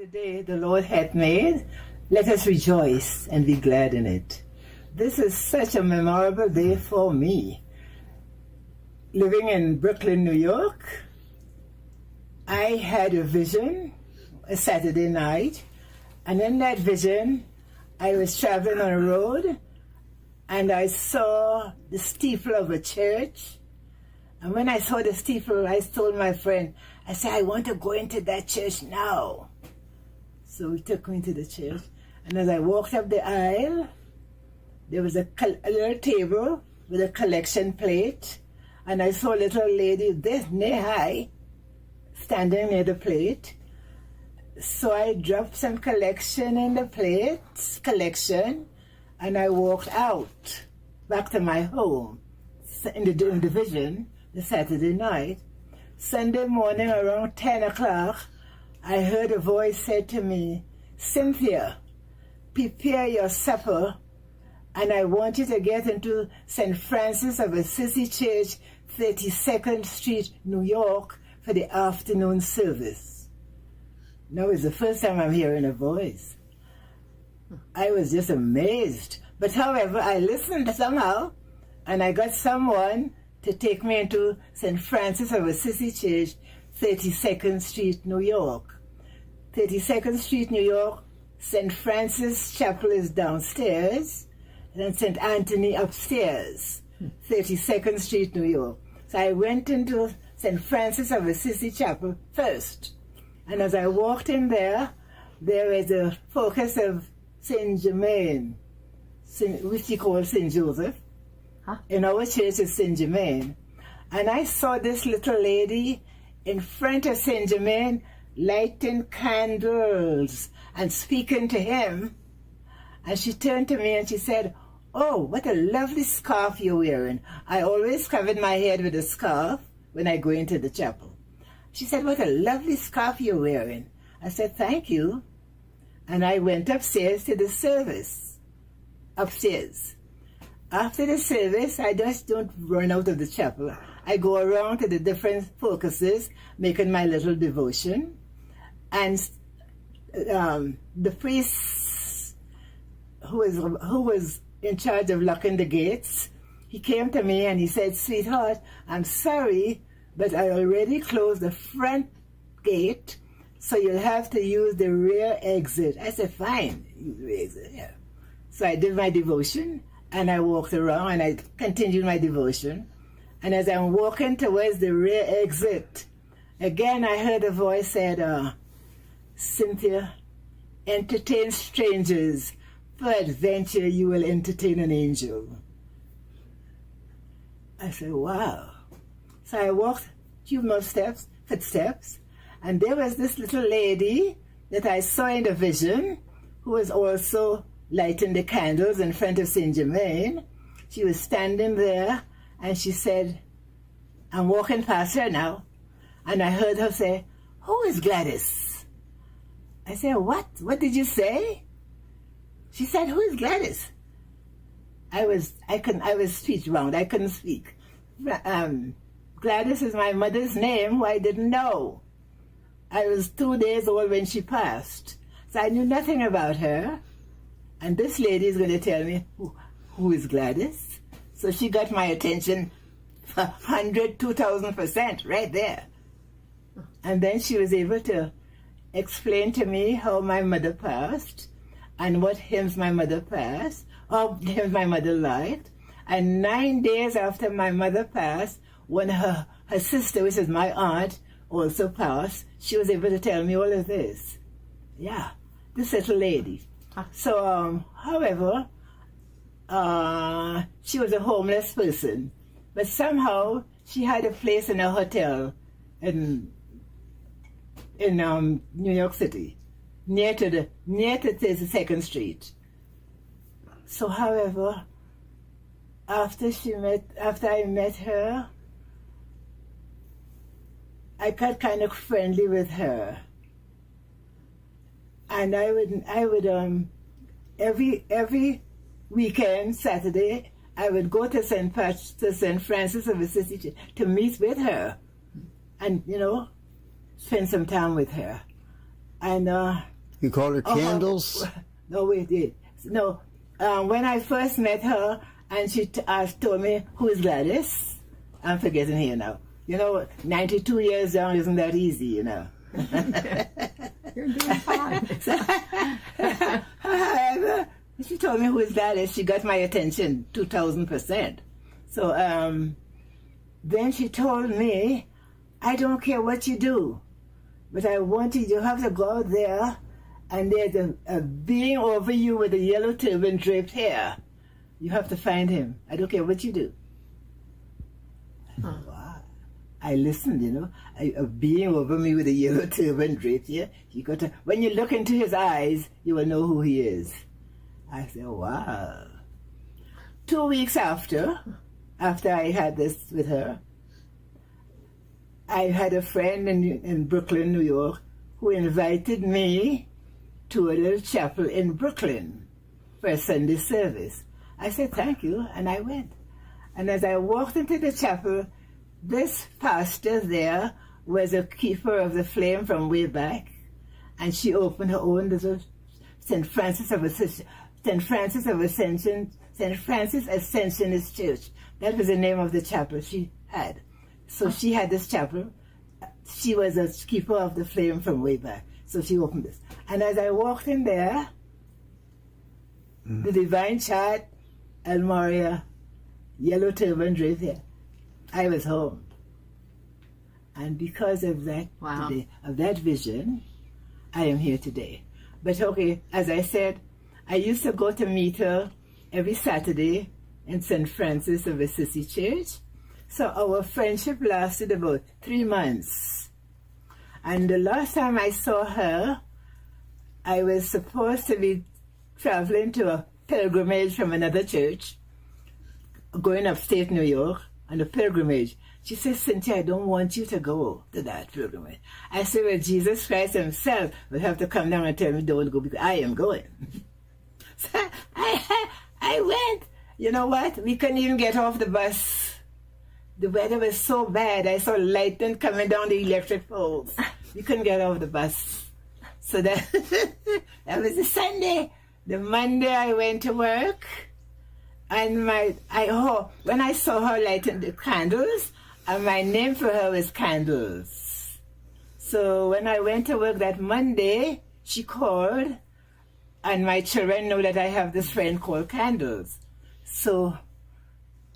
the day the Lord hath made. Let us rejoice and be glad in it. This is such a memorable day for me. Living in Brooklyn, New York, I had a vision a Saturday night, and in that vision, I was traveling on a road, and I saw the steeple of a church. And when I saw the steeple, I told my friend, I said, I want to go into that church now. So he took me to the church. And as I walked up the aisle, there was a little table with a collection plate. And I saw a little lady this knee high standing near the plate. So I dropped some collection in the collection, and I walked out back to my home in the vision the Saturday night. Sunday morning around 10 o'clock, I heard a voice said to me, Cynthia, prepare your supper, and I want you to get into St. Francis of Assisi Church, 32nd Street, New York, for the afternoon service. Now it's the first time I'm hearing a voice. I was just amazed. But however, I listened somehow, and I got someone to take me into St. Francis of Assisi Church, 32nd Street, New York. 32nd Street, New York, St. Francis Chapel is downstairs, and St. Anthony upstairs, 32nd Street, New York. So I went into St. Francis of Assisi Chapel first. And as I walked in there is a focus of Saint Germain, which he called Saint Joseph. Huh? In our church is Saint Germain. And I saw this little lady in front of Saint Germain lighting candles and speaking to him. And she turned to me and she said, oh, what a lovely scarf you're wearing. I always covered my head with a scarf when I go into the chapel. She said, what a lovely scarf you're wearing. I said, thank you. And I went upstairs to the service. Upstairs. After the service, I just don't run out of the chapel. I go around to the different focuses, making my little devotion. And the priest who was in charge of locking the gates, he came to me and he said, sweetheart, I'm sorry, but I already closed the front gate, so you'll have to use the rear exit. I said, fine, use the exit, yeah. So I did my devotion, and I walked around, and I continued my devotion. And as I'm walking towards the rear exit, again I heard a voice said, Cynthia, entertain strangers. For adventure, you will entertain an angel. I said, wow. So I walked a few more footsteps, and there was this little lady that I saw in the vision who was also lighting the candles in front of Saint Germain. She was standing there, and she said, I'm walking past her now, and I heard her say, who is Gladys? I said, what? What did you say? She said, who is Gladys? I was speech-bound. I couldn't speak. Gladys is my mother's name, who I didn't know. I was 2 days old when she passed, so I knew nothing about her. And this lady is going to tell me who is Gladys. So she got my attention 100, 2,000% right there. And then she was able to explain to me how my mother passed and what hymns my mother passed, or hymns my mother liked. And 9 days after my mother passed, when her sister, which is my aunt, also passed, she was able to tell me all of this. Yeah, this little lady. So, however, she was a homeless person, but somehow she had a place in a hotel in New York City, near to 32nd Street. So, however, after I met her, I got kind of friendly with her. And I would every weekend, Saturday, I would go to St. Francis of Assisi to meet with her, and spend some time with her. And You called her Candles? No, we did. No, when I first met her, and she told me, who is Gladys? I'm forgetting here now. 92 years young isn't that easy, You're doing fine. However, she told me who is Gladys. She got my attention 2,000%. So then she told me, I don't care what you do, but I want you have to go out there, and there's a being over you with a yellow turban draped hair. You have to find him. I don't care what you do. Wow. I listened, a being over me with a yellow turban draped hair. When you look into his eyes, you will know who he is. I said, wow. 2 weeks after I had this with her, I had a friend in Brooklyn, New York, who invited me to a little chapel in Brooklyn for a Sunday service. I said, thank you, and I went. And as I walked into the chapel, this pastor there was a keeper of the flame from way back, and she opened her own little St. Francis Ascensionist Church. That was the name of the chapel she had. So she had this chapel. She was a keeper of the flame from way back. So she opened this. And as I walked in there, the divine chart, Almoria, yellow turban draped hair, I was home. And because of that, today, of that vision, I am here today. But okay, as I said, I used to go to meet her every Saturday in St. Francis of Assisi Church. So our friendship lasted about 3 months. And the last time I saw her, I was supposed to be traveling to a pilgrimage from another church, going upstate New York on a pilgrimage. She said, Cynthia, I don't want you to go to that pilgrimage. I said, well, Jesus Christ himself will have to come down and tell me don't go because I am going. So I went. You know what? We couldn't even get off the bus. The weather was so bad. I saw lightning coming down the electric poles. We couldn't get off the bus. So that was the Sunday. The Monday I went to work, and when I saw her lighting the candles, and my name for her was Candles. So when I went to work that Monday, she called, and my children know that I have this friend called Candles. So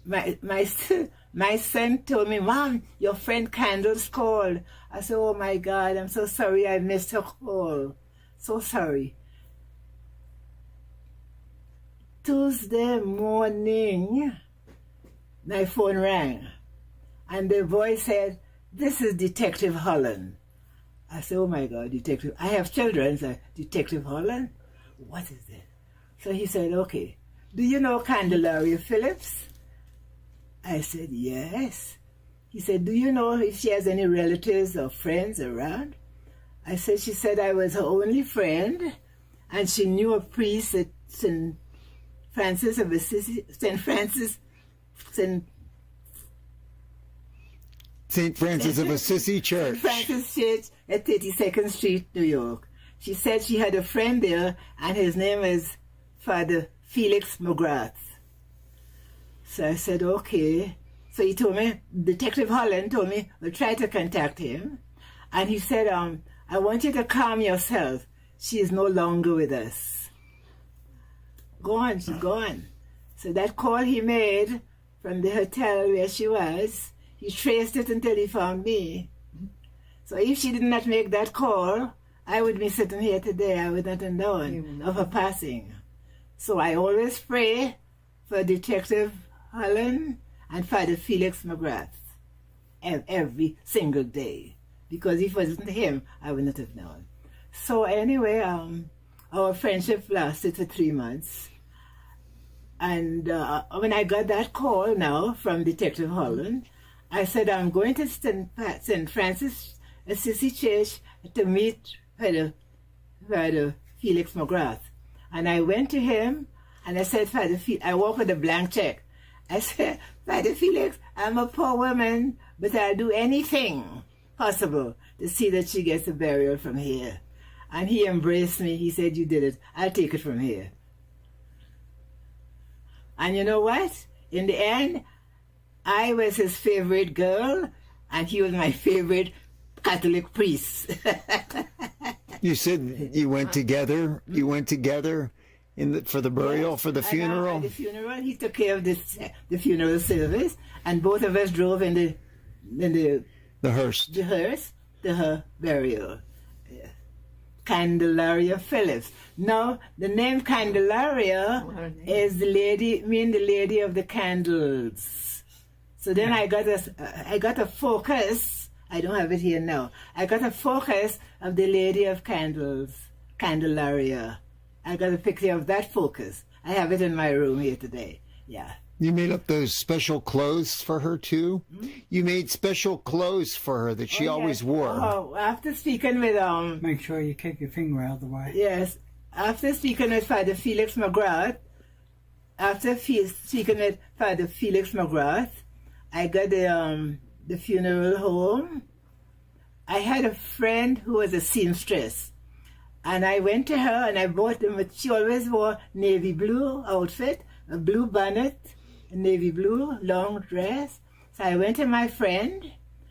my son told me, Mom, your friend Candles called. I said, oh my God, I'm so sorry I missed her call. So sorry. Tuesday morning, my phone rang, and the voice said, this is Detective Holland. I said, oh my God, Detective. I have children. So, Detective Holland? What is that? So he said, okay, do you know Candelaria Phillips? I said, yes. He said, do you know if she has any relatives or friends around? I said, she said I was her only friend, and she knew a priest at St. Francis of Assisi Church. St. Francis Church at 32nd Street, New York. She said she had a friend there, and his name is Father Felix McGrath. So I said, okay. So he told me, Detective Holland told me, we'll try to contact him. And he said, I want you to calm yourself. She is no longer with us. Gone, she's gone. So that call he made from the hotel where she was, he traced it until he found me. So if she did not make that call, I would be sitting here today. I would not have known of her passing. So I always pray for Detective Holland and Father Felix McGrath every single day. Because if it wasn't him, I would not have known. So anyway, our friendship lasted for 3 months. And when I got that call now from Detective Holland, I said, I'm going to St. Francis Assisi Church to meet Father Felix McGrath. And I went to him, and I said, Father Felix, I walked with a blank check. I said, Father Felix, I'm a poor woman, but I'll do anything possible to see that she gets a burial from here. And he embraced me. He said, "You did it. I'll take it from here." And you know what? In the end, I was his favorite girl, and he was my favorite Catholic priest. You said you went together. You went together for the burial, Yes, for the and funeral. at the funeral, he took care of the funeral service, and both of us drove in the hearse. to her burial. Yeah. Candelaria Phillips. Now, the name Candelaria is the lady of the candles. So then I got a focus. I don't have it here now. I got a focus of the Lady of Candles, Candelaria. I got a picture of that focus. I have it in my room here today. Yeah. You made up those special clothes for her too? You made special clothes for her that she always wore. Oh, after speaking with Make sure you kick your finger out of the way. yes, after speaking with Father Felix McGrath, I got the funeral home. I had a friend who was a seamstress, and I went to her and I bought them. She always wore navy blue outfit, a blue bonnet, a navy blue long dress. So I went to my friend.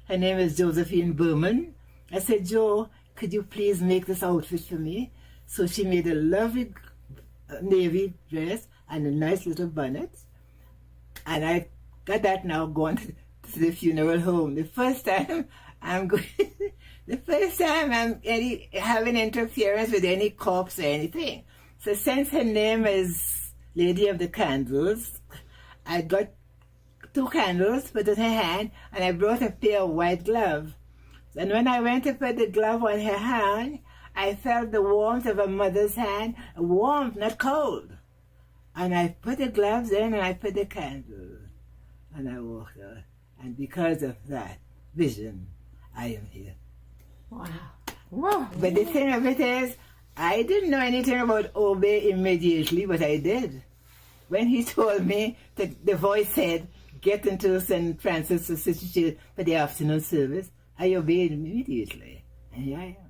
Her name is Josephine Berman. I said, "Jo, could you please make this outfit for me?" So she made a lovely navy dress and a nice little bonnet. And I got that now going to the funeral home. The first time I'm having interference with any corpse or anything. So since her name is Lady of the Candles, I got 2 candles, put in her hand, and I brought a pair of white gloves. And when I went to put the glove on her hand, I felt the warmth of a mother's hand, warm, not cold. And I put the gloves in and I put the candle. And I walked out. And because of that vision, I am here. Wow. Wow. But the thing of it is, I didn't know anything about Obey immediately, but I did. When he told me, the voice said, "Get into St. Francis Association for the afternoon service," I obeyed immediately. And here I am.